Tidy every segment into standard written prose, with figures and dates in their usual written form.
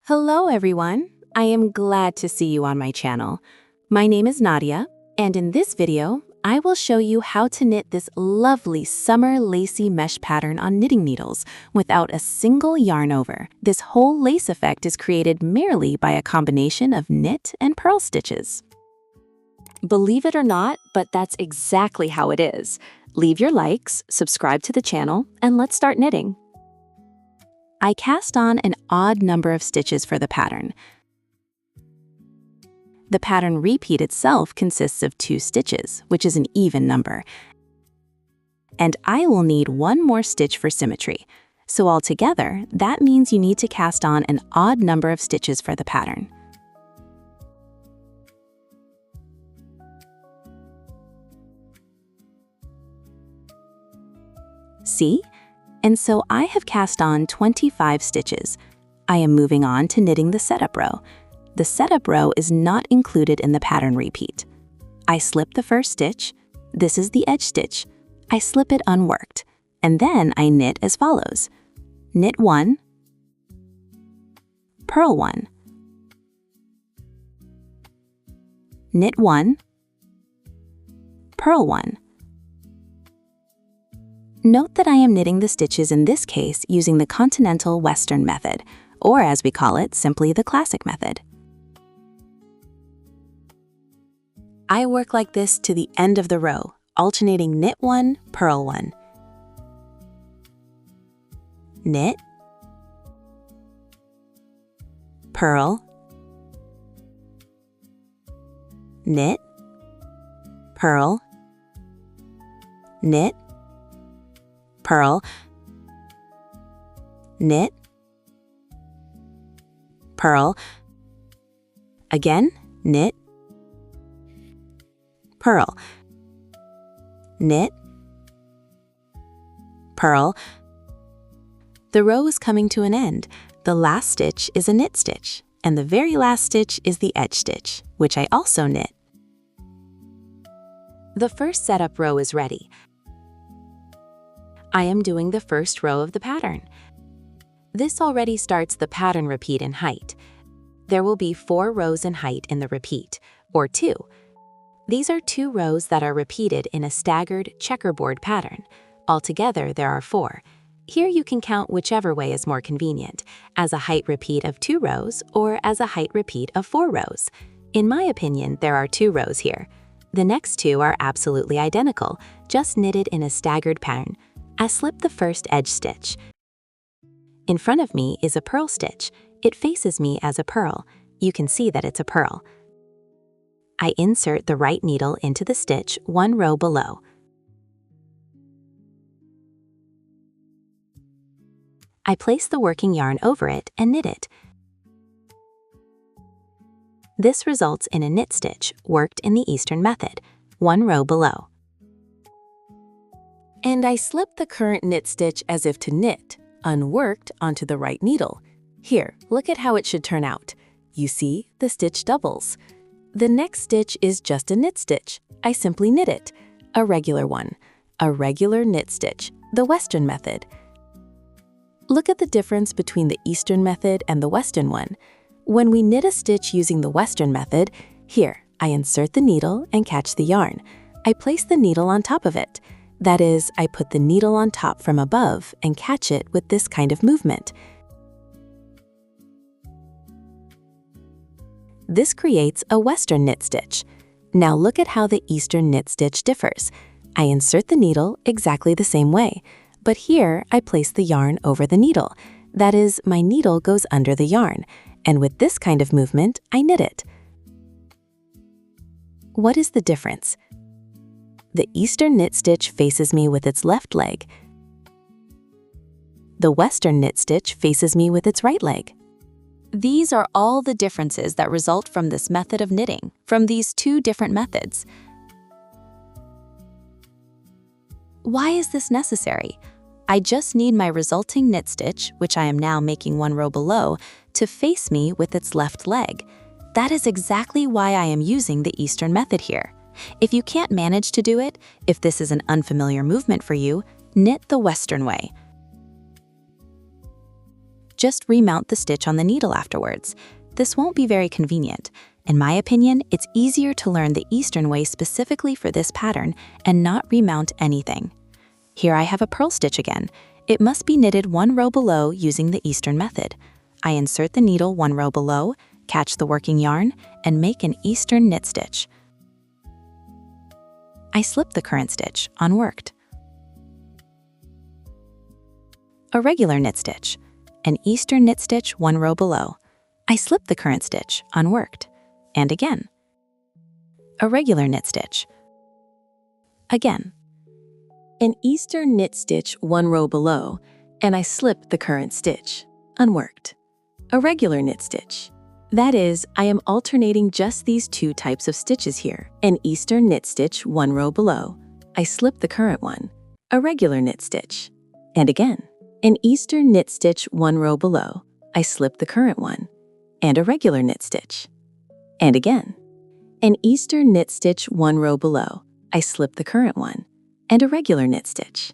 Hello everyone, I am glad to see you on my channel. My name is Nadia, and in this video, I will show you how to knit this lovely summer lacy mesh pattern on knitting needles without a single yarn over. This whole lace effect is created merely by a combination of knit and purl stitches. Believe it or not, but that's exactly how it is. Leave your likes, subscribe to the channel, and let's start knitting. I cast on an odd number of stitches for the pattern. The pattern repeat itself consists of 2 stitches, which is an even number. And I will need 1 more stitch for symmetry. So altogether, that means you need to cast on an odd number of stitches for the pattern. See? And so I have cast on 25 stitches. I am moving on to knitting the setup row. The setup row is not included in the pattern repeat. I slip the first stitch. This is the edge stitch. I slip it unworked, and then I knit as follows. Knit 1, purl 1, knit 1, purl 1. Note that I am knitting the stitches in this case using the continental Western method, or as we call it, simply the classic method. I work like this to the end of the row, alternating knit 1, purl 1. Knit, purl, knit, purl, knit, purl, knit, purl, again, knit, purl, knit, purl. The row is coming to an end. The last stitch is a knit stitch, and the very last stitch is the edge stitch, which I also knit. The first setup row is ready. I am doing the first row of the pattern. This already starts the pattern repeat in height. There will be 4 rows in height in the repeat, or 2. These are 2 rows that are repeated in a staggered checkerboard pattern. Altogether, there are 4. Here you can count whichever way is more convenient, as a height repeat of 2 rows or as a height repeat of 4 rows. In my opinion, there are 2 rows here. The next 2 are absolutely identical, just knitted in a staggered pattern. I slip the first edge stitch. In front of me is a purl stitch. It faces me as a purl. You can see that it's a purl. I insert the right needle into the stitch 1 row below. I place the working yarn over it and knit it. This results in a knit stitch worked in the Eastern method, 1 row below. And I slip the current knit stitch as if to knit, unworked, onto the right needle. Here, look at how it should turn out. You see, the stitch doubles. The next stitch is just a knit stitch. I simply knit it. A regular one. A regular knit stitch, the Western method. Look at the difference between the Eastern method and the Western one. When we knit a stitch using the Western method, here, I insert the needle and catch the yarn. I place the needle on top of it. That is, I put the needle on top from above and catch it with this kind of movement. This creates a Western knit stitch. Now look at how the Eastern knit stitch differs. I insert the needle exactly the same way, but here I place the yarn over the needle. That is, my needle goes under the yarn, and with this kind of movement, I knit it. What is the difference? The Eastern knit stitch faces me with its left leg. The Western knit stitch faces me with its right leg. These are all the differences that result from this method of knitting, from these 2 different methods. Why is this necessary? I just need my resulting knit stitch, which I am now making 1 row below, to face me with its left leg. That is exactly why I am using the Eastern method here. If you can't manage to do it, if this is an unfamiliar movement for you, knit the Western way. Just remount the stitch on the needle afterwards. This won't be very convenient. In my opinion, it's easier to learn the Eastern way specifically for this pattern and not remount anything. Here I have a purl stitch again. It must be knitted 1 row below using the Eastern method. I insert the needle 1 row below, catch the working yarn, and make an Eastern knit stitch. I slip the current stitch, unworked. A regular knit stitch, an Eastern knit stitch 1 row below. I slip the current stitch, unworked, and again. A regular knit stitch. Again. An Eastern knit stitch 1 row below, and I slip the current stitch, unworked. A regular knit stitch. That is, I am alternating just these 2 types of stitches here. An Eastern knit stitch 1 row below. I slip the current one. A regular knit stitch. And again. An Eastern knit stitch 1 row below. I slip the current one. And a regular knit stitch. And again. An Eastern knit stitch 1 row below. I slip the current one. And a regular knit stitch.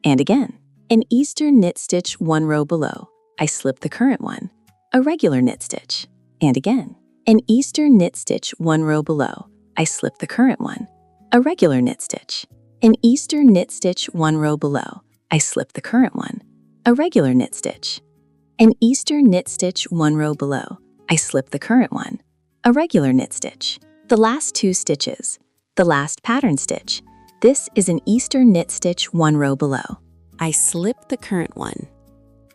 And again. An Eastern knit stitch 1 row below. I slip the current one. A regular knit stitch. And again. An Eastern knit stitch 1 row below. I slip the current one. A regular knit stitch. An Eastern knit stitch 1 row below. I slip the current one. A regular knit stitch. An Eastern knit stitch 1 row below. I slip the current one. A regular knit stitch. The last 2 stitches. The last pattern stitch. This is an Eastern knit stitch 1 row below. I slip the current one.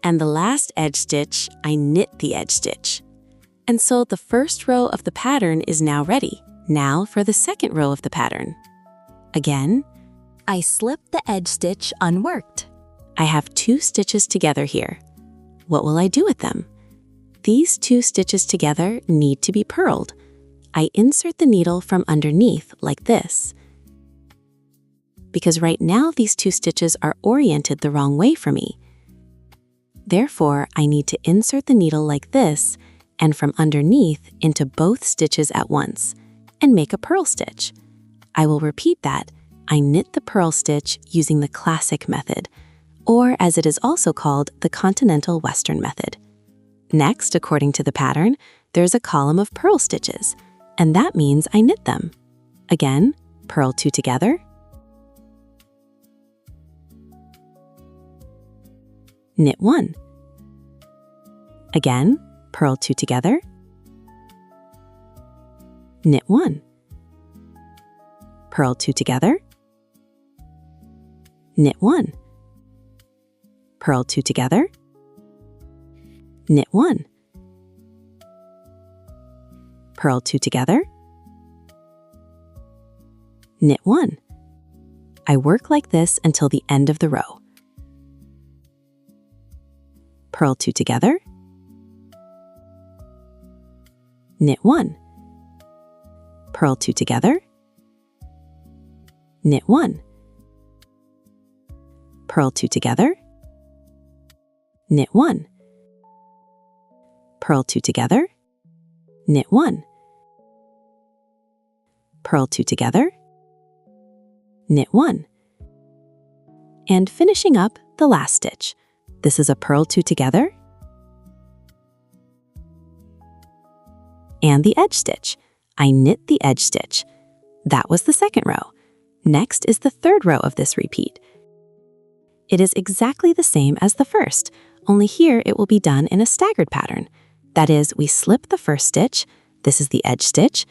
And the last edge stitch, I knit the edge stitch. And so the first row of the pattern is now ready. Now for the second row of the pattern. Again, I slip the edge stitch unworked. I have 2 stitches together here. What will I do with them? These 2 stitches together need to be purled. I insert the needle from underneath like this. Because right now these 2 stitches are oriented the wrong way for me. Therefore, I need to insert the needle like this and from underneath into both stitches at once and make a purl stitch. I will repeat that. I knit the purl stitch using the classic method, or as it is also called, the continental Western method. Next, according to the pattern, there's a column of purl stitches, and that means I knit them. Again, purl 2 together, knit 1. Again, purl 2 together, knit 1. Purl 2 together, knit 1. Purl 2 together, knit 1. Purl 2 together, knit 1. I work like this until the end of the row. Purl 2 together, knit 1. Purl 2 together, knit 1. Purl 2 together, knit 1. Purl 2 together, knit 1. Purl 2 together, knit 1. And finishing up the last stitch. This is a purl 2 together and the edge stitch. I knit the edge stitch. That was the second row. Next is the third row of this repeat. It is exactly the same as the first, only here it will be done in a staggered pattern. That is, we slip the first stitch. This is the edge stitch.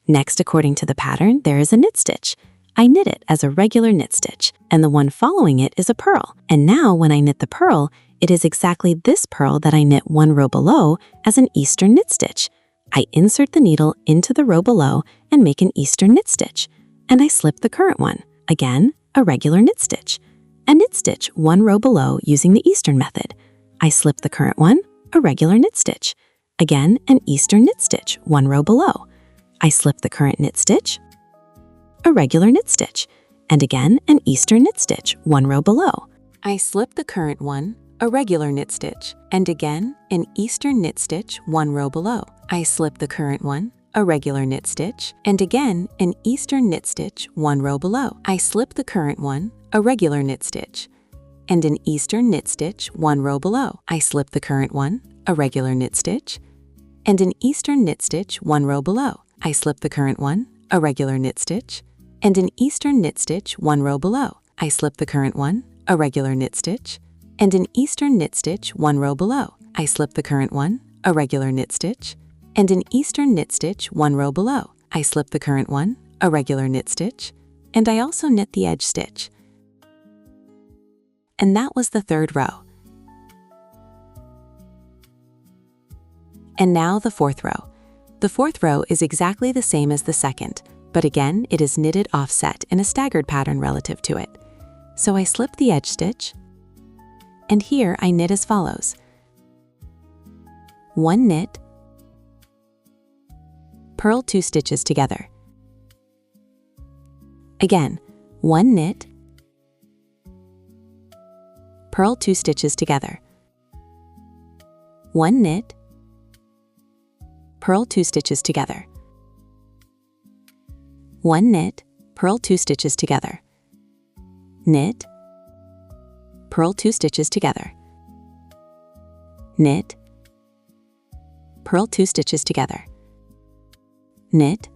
Next, according to the pattern, there is a knit stitch. I knit it as a regular knit stitch, and the one following it is a purl. And now when I knit the purl, it is exactly this purl that I knit 1 row below as an Eastern knit stitch. I insert the needle into the row below and make an Eastern knit stitch, and I slip the current one. Again, a regular knit stitch. A knit stitch 1 row below using the Eastern method. I slip the current one, a regular knit stitch. Again, an Eastern knit stitch 1 row below. I slip the current knit stitch, a regular knit stitch, and again an Eastern knit stitch 1 row below. I slip the current one, a regular knit stitch, and again an Eastern knit stitch 1 row below. I slip the current one, a regular knit stitch, and again an Eastern knit stitch 1 row below. I slip the current one, a regular knit stitch, and an eastern knit stitch 1 row below. I slip the current one, a regular knit stitch, and an eastern knit stitch 1 row below. I slip the current one, a regular knit stitch, and an eastern knit stitch 1 row below. I slip the current one, a regular knit stitch, and an eastern knit stitch 1 row below. I slip the current one, a regular knit stitch, and an eastern knit stitch 1 row below. I slip the current one, a regular knit stitch, and I also knit the edge stitch. And that was the 3rd row. And now the 4th row. The 4th row is exactly the same as the 2nd, but again, it is knitted offset in a staggered pattern relative to it. So I slip the edge stitch, and here I knit as follows. 1 knit, purl 2 stitches together. Again, 1 knit, purl 2 stitches together. 1 knit, purl 2 stitches together. 1 knit, purl 2 stitches together. Knit, purl 2 stitches together. Knit, purl 2 stitches together. Knit,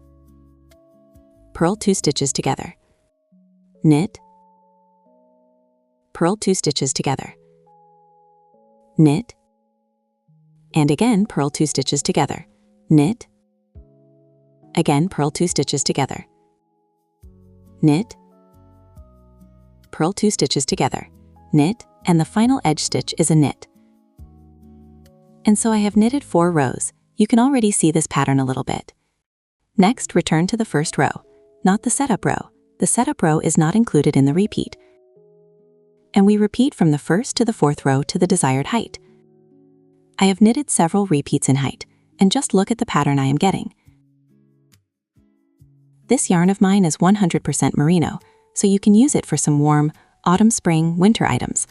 purl 2 stitches together. Knit, purl 2 stitches together. Knit, and again purl 2 stitches together. Knit, again purl 2 stitches together. Knit, purl 2 stitches together. Knit, and the final edge stitch is a knit. And so I have knitted 4 rows. You can already see this pattern a little bit. Next, return to the 1st row, not the setup row. The setup row is not included in the repeat. And we repeat from the 1st to the 4th row to the desired height. I have knitted several repeats in height, and just look at the pattern I am getting. This yarn of mine is 100% merino, so you can use it for some warm autumn, spring, winter items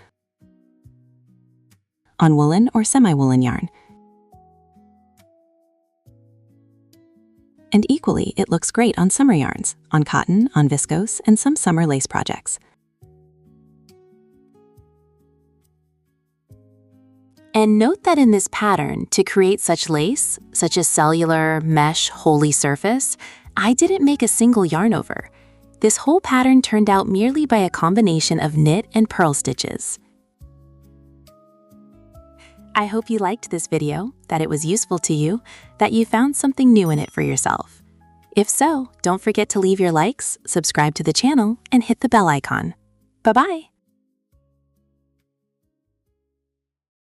on woolen or semi-woolen yarn. And equally, it looks great on summer yarns, on cotton, on viscose, and some summer lace projects. And note that in this pattern, to create such lace, such as cellular, mesh, holey surface, I didn't make a single yarn over. This whole pattern turned out merely by a combination of knit and purl stitches. I hope you liked this video, that it was useful to you, that you found something new in it for yourself. If so, don't forget to leave your likes, subscribe to the channel, and hit the bell icon. Bye-bye!